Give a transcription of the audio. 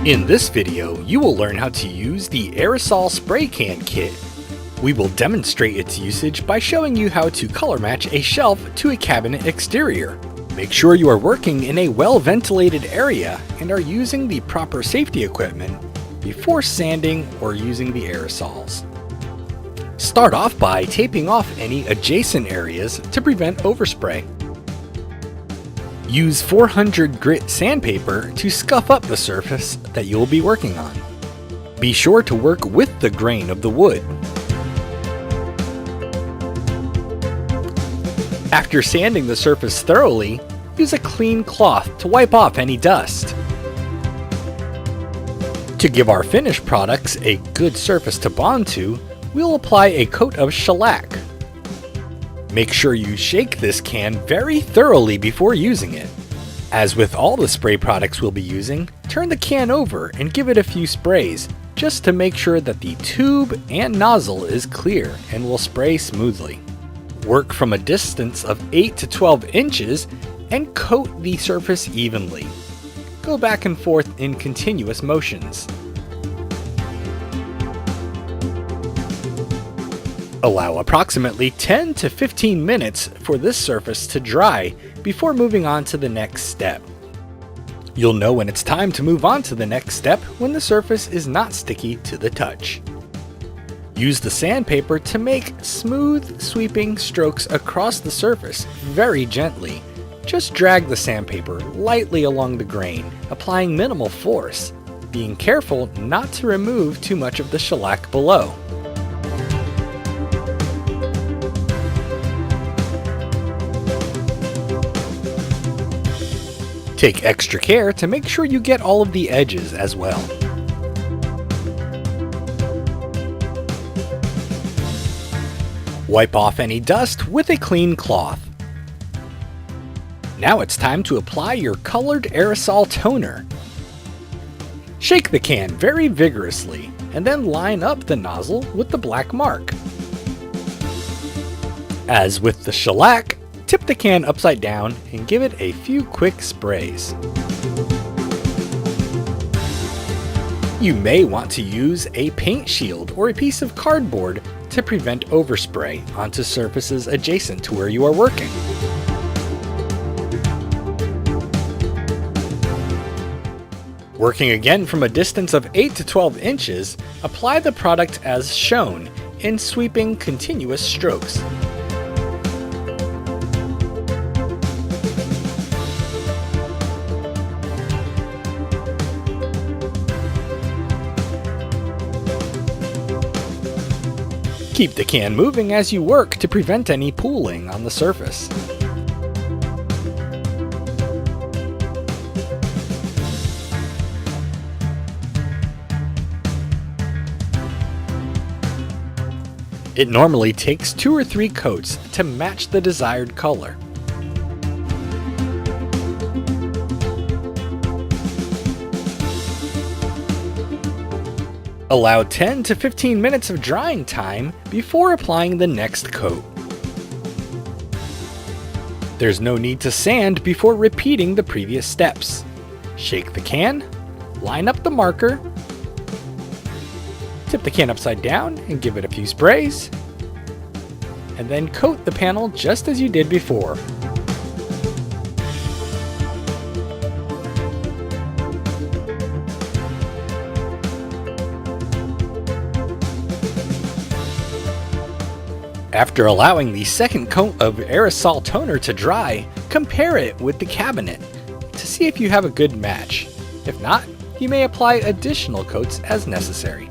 In this video, you will learn how to use the Aerosol Spray Can Kit. We will demonstrate its usage by showing you how to color match a shelf to a cabinet exterior. Make sure you are working in a well-ventilated area and are using the proper safety equipment before sanding or using the aerosols. Start off by taping off any adjacent areas to prevent overspray. Use 400 grit sandpaper to scuff up the surface that you will be working on. Be sure to work with the grain of the wood. After sanding the surface thoroughly, use a clean cloth to wipe off any dust. To give our finished products a good surface to bond to, we'll apply a coat of shellac. Make sure you shake this can very thoroughly before using it. As with all the spray products we'll be using, turn the can over and give it a few sprays, just to make sure that the tube and nozzle is clear and will spray smoothly. Work from a distance of 8 to 12 inches and coat the surface evenly. Go back and forth in continuous motions. Allow approximately 10 to 15 minutes for this surface to dry before moving on to the next step. You'll know when it's time to move on to the next step when the surface is not sticky to the touch. Use the sandpaper to make smooth, sweeping strokes across the surface very gently. Just drag the sandpaper lightly along the grain, applying minimal force, being careful not to remove too much of the shellac below. Take extra care to make sure you get all of the edges as well. Wipe off any dust with a clean cloth. Now it's time to apply your colored aerosol toner. Shake the can very vigorously and then line up the nozzle with the black mark. As with the shellac, tip the can upside down and give it a few quick sprays. You may want to use a paint shield or a piece of cardboard to prevent overspray onto surfaces adjacent to where you are working. Working again from a distance of 8 to 12 inches, apply the product as shown in sweeping continuous strokes. Keep the can moving as you work to prevent any pooling on the surface. It normally takes 2 or 3 coats to match the desired color. Allow 10 to 15 minutes of drying time before applying the next coat. There's no need to sand before repeating the previous steps. Shake the can, line up the marker, tip the can upside down and give it a few sprays, and then coat the panel just as you did before. After allowing the second coat of aerosol toner to dry, compare it with the cabinet to see if you have a good match. If not, you may apply additional coats as necessary.